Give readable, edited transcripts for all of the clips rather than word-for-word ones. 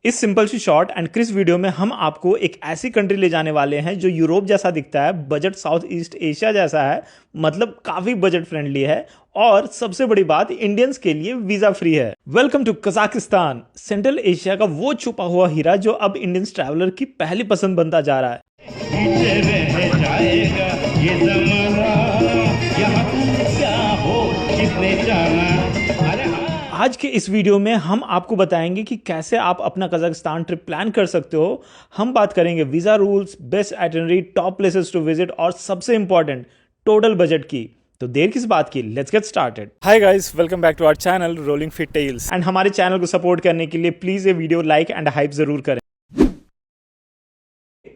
इस सिंपल सी short and crisp video में हम आपको एक ऐसी कंट्री ले जाने वाले हैं जो यूरोप जैसा दिखता है, बजट साउथ ईस्ट एशिया जैसा है, मतलब काफी बजट फ्रेंडली है और सबसे बड़ी बात इंडियंस के लिए वीजा फ्री है। Welcome to Kazakhstan, Central Asia का वो छुपा हुआ हीरा जो अब इंडियंस ट्रैवलर की पहली पसंद बनता जा रहा है। आज के इस वीडियो में हम आपको बताएंगे कि कैसे आप अपना कजाकिस्तान ट्रिप प्लान कर सकते हो। हम बात करेंगे visa rules, best itinerary, top places to visit और सबसे इंपॉर्टेंट टोटल बजट की। तो देर किस बात की, let's get started. Hi guys, welcome back to our channel Rolling Fit Tales. And हमारे चैनल को सपोर्ट करने के लिए प्लीज ये वीडियो लाइक एंड हाइप जरूर करें।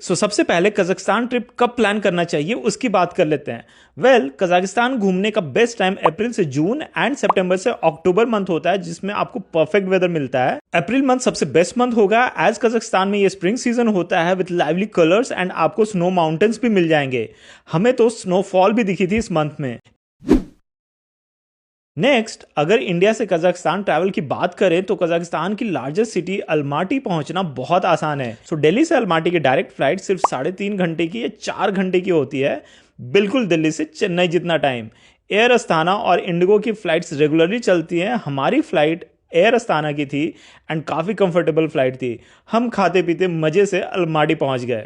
सबसे पहले कजाकिस्तान ट्रिप कब प्लान करना चाहिए उसकी बात कर लेते हैं। कजाकिस्तान घूमने का बेस्ट टाइम अप्रैल से जून एंड सितंबर से अक्टूबर मंथ होता है, जिसमें आपको परफेक्ट वेदर मिलता है। अप्रैल मंथ सबसे बेस्ट मंथ होगा एज कजाकिस्तान में ये स्प्रिंग सीजन होता है विद लाइवली कलर्स एंड आपको स्नो माउंटेन्स भी मिल जाएंगे। हमें तो स्नोफॉल भी दिखी थी इस मंथ में। नेक्स्ट, अगर इंडिया से कजाकिस्तान ट्रैवल की बात करें तो कजाकिस्तान की लार्जेस्ट सिटी अलमाटी पहुंचना बहुत आसान है। दिल्ली से अलमाटी की डायरेक्ट फ्लाइट सिर्फ 3.5 घंटे की या 4 घंटे की होती है, बिल्कुल दिल्ली से चेन्नई जितना टाइम। एयर अस्ताना और इंडिगो की फ्लाइट्स रेगुलरली चलती हैं। हमारी फ्लाइट एयर अस्ताना की थी एंड काफ़ी कंफर्टेबल फ्लाइट थी। हम खाते पीते मज़े से अलमाटी पहुंच गए।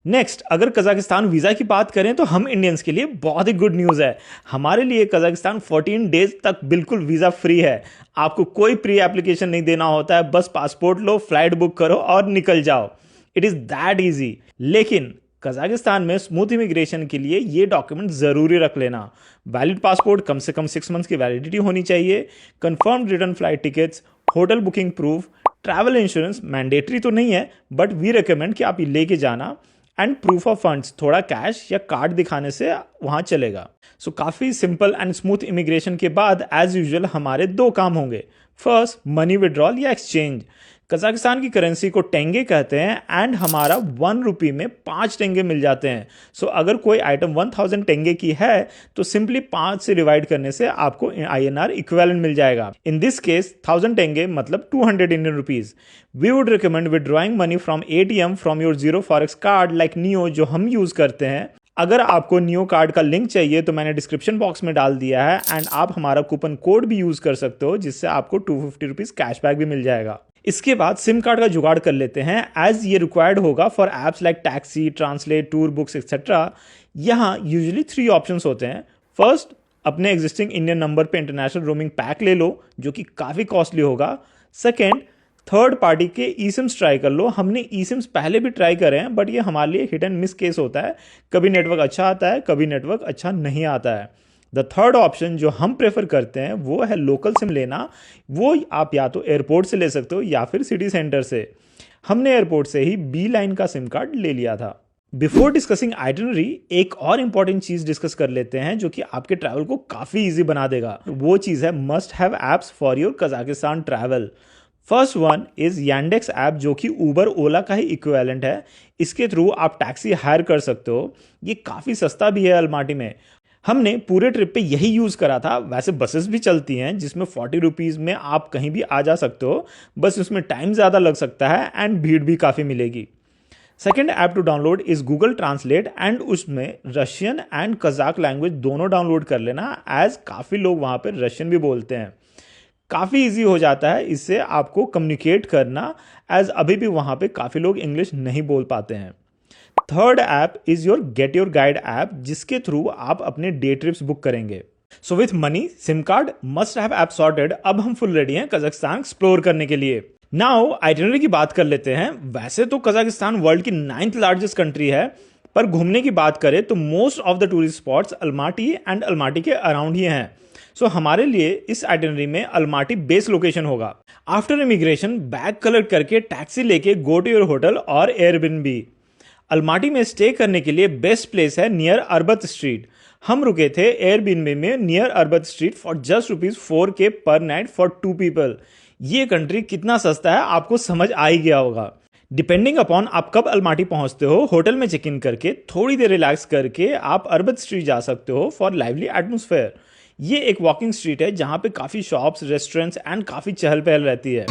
नेक्स्ट, अगर कजाकिस्तान वीज़ा की बात करें तो हम इंडियंस के लिए बहुत ही गुड न्यूज़ है। हमारे लिए कजाकिस्तान 14 डेज तक बिल्कुल वीज़ा फ्री है। आपको कोई प्री एप्लीकेशन नहीं देना होता है, बस पासपोर्ट लो, फ्लाइट बुक करो और निकल जाओ। It is that easy. लेकिन कजाकिस्तान में स्मूथ इमिग्रेशन के लिए ये डॉक्यूमेंट ज़रूरी रख लेना। वैलिड पासपोर्ट, कम से कम 6 मंथ्स की वैलिडिटी होनी चाहिए, confirmed return flight tickets, hotel booking proof, travel insurance mandatory तो नहीं है बट वी रिकमेंड कि आप ये लेके जाना, एंड प्रूफ ऑफ फंड्स, थोड़ा कैश या कार्ड दिखाने से वहाँ चलेगा। काफ़ी सिंपल एंड स्मूथ इमिग्रेशन के बाद एज यूजुअल हमारे 2 काम होंगे। फर्स्ट, मनी विड्रॉल या एक्सचेंज। कजाकिस्तान की करेंसी को टेंगे कहते हैं एंड हमारा 1 रुपये में 5 टेंगे मिल जाते हैं। अगर कोई आइटम 1000 टेंगे की है तो सिंपली 5 से डिवाइड करने से आपको INR इक्विवेलेंट मिल जाएगा। इन दिस केस 1000 टेंगे मतलब 200 Indian rupees. We would recommend withdrawing money from ATM from your zero forex card like Niyo जो हम यूज करते हैं। अगर आपको नियो कार्ड का लिंक चाहिए तो मैंने डिस्क्रिप्शन बॉक्स में डाल दिया है एंड आप हमारा कूपन कोड भी यूज कर सकते हो, जिससे आपको 250 रुपीज कैशबैक भी मिल जाएगा। इसके बाद सिम कार्ड का जुगाड़ कर लेते हैं एज ये रिक्वायर्ड होगा for apps like taxi, translate, tour books etcetera. यहाँ यूजुअली 3 ऑप्शंस होते हैं। फर्स्ट, अपने एग्जिस्टिंग इंडियन नंबर पे इंटरनेशनल रोमिंग पैक ले लो जो कि काफ़ी कॉस्टली होगा। सेकेंड, थर्ड पार्टी के ई सिम्स ट्राई कर लो। हमने ई सिम्स पहले भी ट्राई करे हैं बट ये हमारे लिए हिट एंड मिस केस होता है। कभी नेटवर्क अच्छा आता है, कभी नेटवर्क अच्छा नहीं आता है। द थर्ड ऑप्शन जो हम प्रेफर करते हैं वो है लोकल सिम लेना। वो आप या तो एयरपोर्ट से ले सकते हो या फिर सिटी सेंटर से। हमने एयरपोर्ट से ही बी लाइन का सिम कार्ड ले लिया था। बिफोर डिस्कसिंग आइटिनरी, एक और इंपॉर्टेंट चीज डिस्कस कर लेते हैं जो कि आपके ट्रैवल को काफी इजी बना देगा। वो चीज है must have apps for your Kazakhstan travel. First one is Yandex app जो कि उबर ओला का ही इक्विवेलेंट है। इसके थ्रू आप टैक्सी हायर कर सकते हो। ये काफ़ी सस्ता भी है अलमाटी में। हमने पूरे ट्रिप पे यही यूज़ करा था। वैसे बसेस भी चलती हैं जिसमें 40 रुपीज़ में आप कहीं भी आ जा सकते हो, बस उसमें टाइम ज़्यादा लग सकता है एंड भीड़ भी काफ़ी मिलेगी। Second app to download is Google Translate and उसमें रशियन एंड कजाक लैंग्वेज दोनों डाउनलोड कर लेना एज काफ़ी लोग वहाँ पर रशियन भी बोलते हैं। काफ़ी इजी हो जाता है इससे आपको कम्युनिकेट करना एज अभी भी वहाँ पे काफ़ी लोग इंग्लिश नहीं बोल पाते हैं। Third app is your get your guide app जिसके थ्रू आप अपने डे ट्रिप्स बुक करेंगे। With money, SIM card, must have app sorted, अब हम फुल रेडी हैं कजाकिस्तान एक्सप्लोर करने के लिए। नाउ आइटिनरी की बात कर लेते हैं। वैसे तो कजाकिस्तान वर्ल्ड की 9th लार्जेस्ट कंट्री है, पर घूमने की बात करें तो most of the tourist spots Almaty and Almaty के अराउंड ही हैं। हमारे लिए इस आइटिनरी में अलमाटी बेस लोकेशन होगा। आफ्टर इमिग्रेशन बैग कलेक्ट करके टैक्सी लेके गो टू योर होटल और एयरबिनबी। अलमाटी में स्टे करने के लिए बेस्ट प्लेस है नियर अरबत स्ट्रीट। हम रुके थे एयरबिनबी में near Arbat street for just ₹4K per night for 2 people. ये कंट्री कितना सस्ता है आपको समझ आ ही गया होगा। डिपेंडिंग अपॉन आप कब अलमाटी पहुंचते हो, होटल में चेक इन करके थोड़ी देर रिलैक्स करके आप अरबत स्ट्रीट जा सकते हो फॉर लाइवली एटमोसफेयर। ये एक वॉकिंग स्ट्रीट है जहाँ पे काफ़ी शॉप्स, रेस्टोरेंट्स एंड काफ़ी चहल पहल रहती है।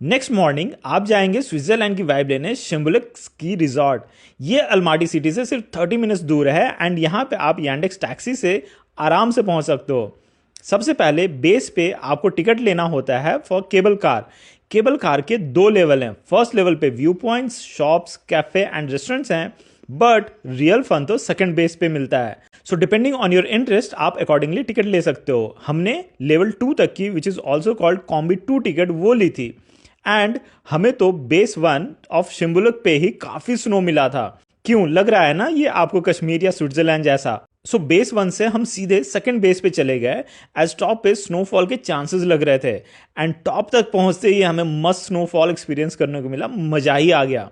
नेक्स्ट मॉर्निंग आप जाएंगे स्विट्जरलैंड की वाइब लेने शिम्बुलिक स्की रिजॉर्ट। ये अल्माटी सिटी से सिर्फ 30 मिनट्स दूर है एंड यहाँ पे आप यांडेक्स टैक्सी से आराम से पहुँच सकते हो। सबसे पहले बेस पे आपको टिकट लेना होता है for cable car. Cable car के 2 लेवल हैं। फर्स्ट लेवल पे view points, shops, cafe and restaurants हैं, बट रियल फन तो सेकंड बेस पे मिलता है। So depending on your interest आप अकॉर्डिंगली टिकट ले सकते हो। हमने लेवल 2 तक की which is also called combi 2 ticket वो ली थी एंड हमें तो बेस 1 ऑफ शिम्बुलिक पे ही काफी स्नो मिला था। क्यों लग रहा है ना ये आपको कश्मीर या स्विट्जरलैंड जैसा? सो बेस 1 से हम सीधे सेकंड बेस पे चले गए एज टॉप पे स्नोफॉल के चांसेस लग रहे थे एंड टॉप तक पहुंचते ही हमें मस्त स्नोफॉल एक्सपीरियंस करने को मिला। मजा ही आ गया।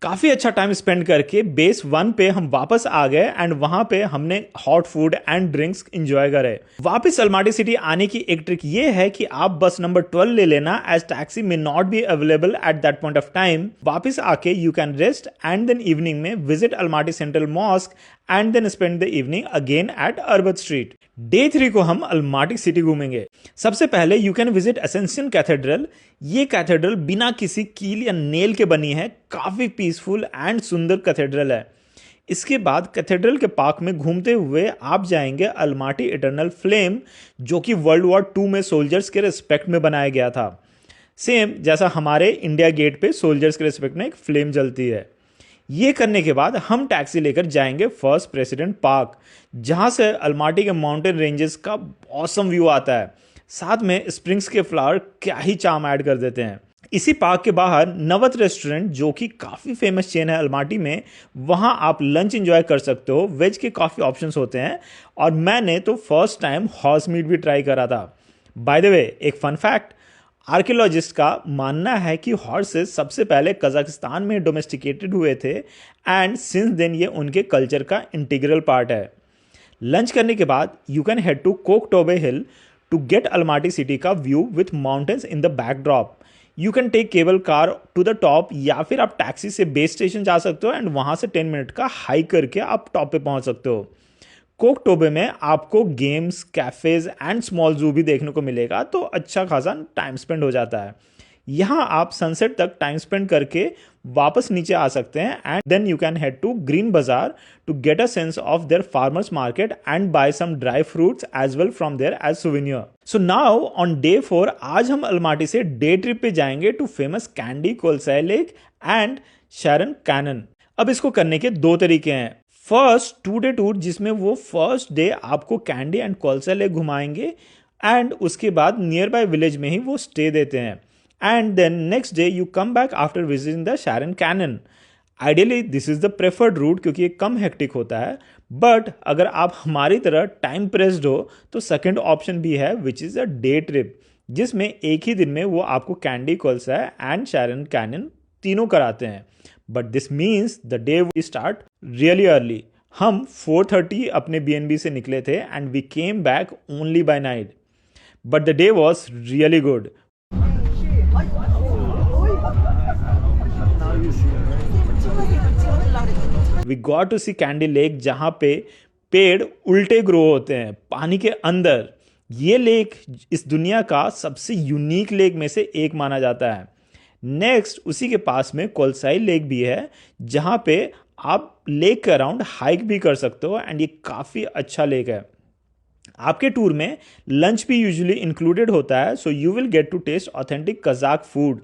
काफ़ी अच्छा टाइम स्पेंड करके बेस 1 पे हम वापस आ गए एंड वहां पे हमने hot food and drinks enjoy करे। वापस अलमाटी सिटी आने की एक ट्रिक ये है कि आप बस नंबर 12 ले लेना एज टैक्सी में not be available at that point of time. वापस आके you can rest and then evening में visit Almaty central mosque and then spend the evening again at Arbat street. Day 3 को हम Almaty city घूमेंगे। सबसे पहले you can visit Ascension cathedral. ये cathedral बिना किसी कील या नेल के बनी है, काफी पीसफुल एंड सुंदर कैथेड्रल है। इसके बाद कैथेड्रल के पार्क में घूमते हुए आप जाएंगे अलमाटी इटर्नल फ्लेम, जो कि वर्ल्ड वॉर 2 में सोल्जर्स के रिस्पेक्ट में बनाया गया था। सेम जैसा हमारे इंडिया गेट पे सोल्जर्स के रिस्पेक्ट में एक फ्लेम जलती है। ये करने के बाद हम टैक्सी लेकर जाएंगे फर्स्ट प्रेसिडेंट पार्क, जहां से अलमाटी के माउंटेन रेंजेस का ऑसम व्यू आता है। साथ में स्प्रिंग्स के फ्लावर क्या ही चार्म ऐड कर देते हैं। इसी पार्क के बाहर नवत रेस्टोरेंट, जो कि काफ़ी फेमस चेन है अलमाटी में, वहां आप लंच एंजॉय कर सकते हो। वेज के काफ़ी ऑप्शंस होते हैं और मैंने तो फर्स्ट टाइम हॉर्स मीट भी ट्राई करा था। बाय द वे एक फन फैक्ट, आर्कियोलॉजिस्ट का मानना है कि हॉर्सेस सबसे पहले कजाकिस्तान में डोमेस्टिकेटेड हुए थे एंड सिंस देन ये उनके कल्चर का इंटीग्रल पार्ट है। लंच करने के बाद you can head to Koktobe hill to get Almaty city का view with mountains in the backdrop. You can take cable car to the top या फिर आप टैक्सी से बेस स्टेशन जा सकते हो एंड वहां से 10 मिनट का हाइक करके आप टॉप पे पहुंच सकते हो। कोकटोबे में आपको गेम्स, कैफेज एंड स्मॉल जू भी देखने को मिलेगा, तो अच्छा खासा टाइम स्पेंड हो जाता है। यहाँ आप सनसेट तक टाइम स्पेंड करके वापस नीचे आ सकते हैं and then you can head to green bazaar to get a sense of their farmers market and buy some dry fruits as well from there as souvenir. So now on day 4 आज हम Almaty से day trip पे जाएंगे to famous Kaindy, Kolsai lake and Charyn canyon. अब इसको करने के 2 तरीके हैं। फर्स्ट 2 डे टूर, जिसमें वो फर्स्ट डे आपको कैंडी एंड कोलसाई लेक घुमाएंगे एंड उसके बाद नियर बाय विलेज में ही वो स्टे देते हैं and then next day you come back after visiting the Charyn Canyon. Ideally this is the preferred route क्योंकि ये कम हेक्टिक होता है, बट अगर आप हमारी तरह टाइम प्रेस्ड हो तो सेकेंड ऑप्शन भी है which is a day trip, जिसमें एक ही दिन में वो आपको Kaindy, Kolsai and Charyn Canyon तीनों कराते हैं। But this means the day we start really early. हम 4:30 अपने BNB से निकले थे and we came back only by night, but the day was really good. We got to see Kaindy Lake, जहां पे पेड़ उल्टे ग्रो होते हैं पानी के अंदर। ये लेक इस दुनिया का सबसे यूनिक लेक में से एक माना जाता है। नेक्स्ट उसी के पास में कोलसाई लेक भी है, जहां पे आप लेक के अराउंड हाइक भी कर सकते हो एंड ये काफ़ी अच्छा लेक है। आपके टूर में लंच भी यूजुअली इंक्लूडेड होता है, so you will get to taste authentic Kazakh food.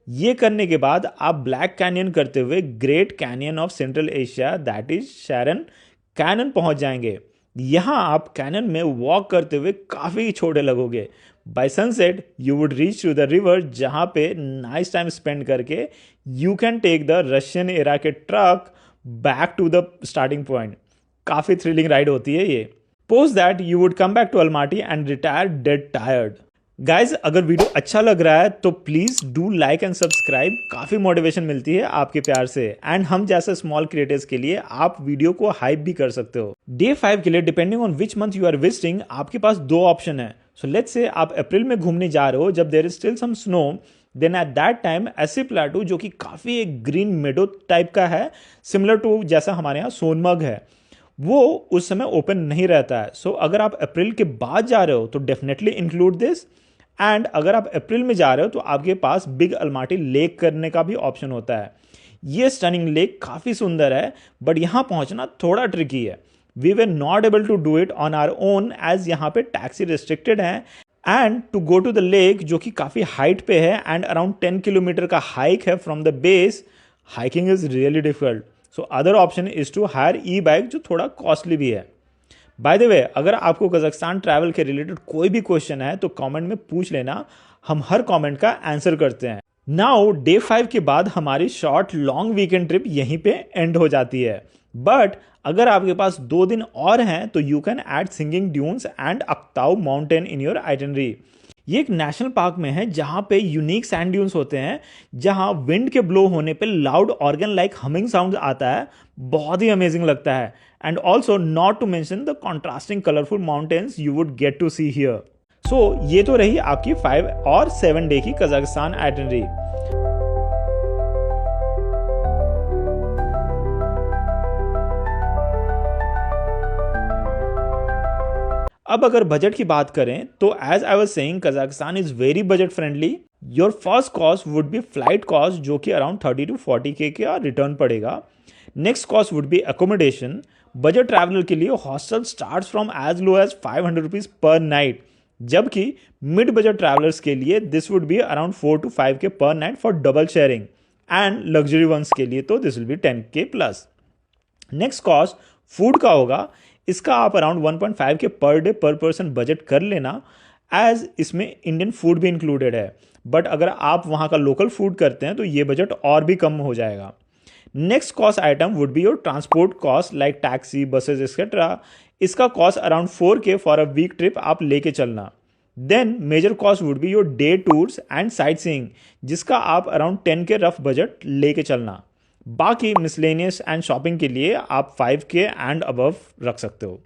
ये करने के बाद आप ब्लैक कैनियन करते हुए great canyon of Central Asia that is Charyn Canyon पहुंच जाएंगे। यहाँ आप कैनन में वॉक करते हुए काफ़ी छोटे लगोगे। By sunset you would reach to the river, जहाँ पे नाइस टाइम स्पेंड करके you can take the Russian era के truck back to the starting point. काफ़ी थ्रिलिंग राइड होती है ये। Post that you would come back to Almaty and retire dead tired. Guys अगर video अच्छा लग रहा है तो please do like and subscribe. काफी मोटिवेशन मिलती है आपके प्यार से एंड हम जैसे स्मॉल क्रिएटर्स के लिए आप वीडियो को हाइप भी कर सकते हो। डे 5 के लिए depending on which month you are visiting आपके पास 2 ऑप्शन है। सो लेट्स से आप अप्रैल में घूमने जा रहे हो जब there is still some snow, then at that time Assy plateau, जो कि काफी एक ग्रीन मेडो टाइप का है, सिमिलर टू जैसा हमारे यहाँ सोनमर्ग है, वो उस समय ओपन नहीं रहता है। सो अगर आप अप्रैल के बाद जा रहे हो तो डेफिनेटली इंक्लूड दिस। एंड अगर आप अप्रैल में जा रहे हो तो आपके पास बिग अलमाटी लेक करने का भी ऑप्शन होता है। ये स्टनिंग लेक काफ़ी सुंदर है, बट यहाँ पहुँचना थोड़ा ट्रिकी है। We were not able to do it on our own as यहाँ पे टैक्सी रिस्ट्रिक्टेड है। And to go to the lake, जो कि काफ़ी हाइट पे है एंड अराउंड 10 किलोमीटर का हाइक है from the base, hiking is really difficult. So other option is to hire e bike, जो थोड़ा कॉस्टली भी है। बाय द वे, अगर आपको कजाकिस्तान ट्रैवल के रिलेटेड कोई भी क्वेश्चन है तो कमेंट में पूछ लेना, हम हर कमेंट का आंसर करते हैं। नाउ डे 5 के बाद हमारी शॉर्ट लॉन्ग वीकेंड ट्रिप यहीं पे एंड हो जाती है। बट अगर आपके पास 2 दिन और हैं तो you can add singing dunes and Aktau mountain in your itinerary. ये एक नेशनल पार्क में है जहां पे यूनिक सैंड ड्यून्स होते हैं, जहां विंड के ब्लो होने पे loud organ like humming sound आता है। बहुत ही अमेजिंग लगता है। And also not to mention the contrasting colourful mountains you would get to see here. So ये तो रही आपकी 5 और 7 डे की कजाकिस्तान आइटनरी। अब अगर बजट की बात करें तो as I was saying, Kazakhstan is very budget friendly. Your first cost would be flight cost, जो कि अराउंड 30 to 40K का रिटर्न पड़ेगा। Next cost would be accommodation. Budget traveller के लिए hostel start from as low as 500 rupees per night, जबकि mid budget travellers के लिए this would be around 4 to 5K per night for double sharing. And luxury ones के लिए तो this will be 10K plus. Next cost food का होगा। इसका आप अराउंड 1.5K पर डे पर पर्सन बजट कर लेना, एज इसमें इंडियन फूड भी इंक्लूडेड है। बट अगर आप वहाँ का लोकल फूड करते हैं तो ये बजट और भी कम हो जाएगा। Next cost item would be your transport cost like taxi, buses etcetera. इसका cost around 4K for a week trip आप लेके चलना। Then major cost would be your day tours and sightseeing, जिसका आप अराउंड 10K रफ बजट लेके चलना। बाकी miscellaneous and shopping के लिए आप 5K एंड अबव रख सकते हो।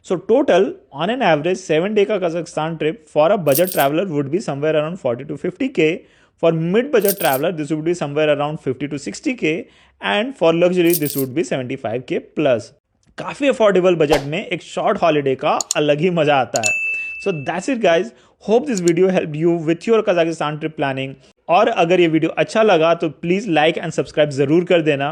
So total on an average 7 day का Kazakhstan trip for a budget traveller would be somewhere around 40 to 50K। For mid budget traveller this would be somewhere around 50 to 60K and for luxury this would be 75K plus. काफ़ी affordable budget में एक short holiday का अलग ही मजा आता है। So that's it guys, hope this video help you with your Kazakhstan trip planning. और अगर ये वीडियो अच्छा लगा तो प्लीज़ लाइक एंड सब्सक्राइब ज़रूर कर देना।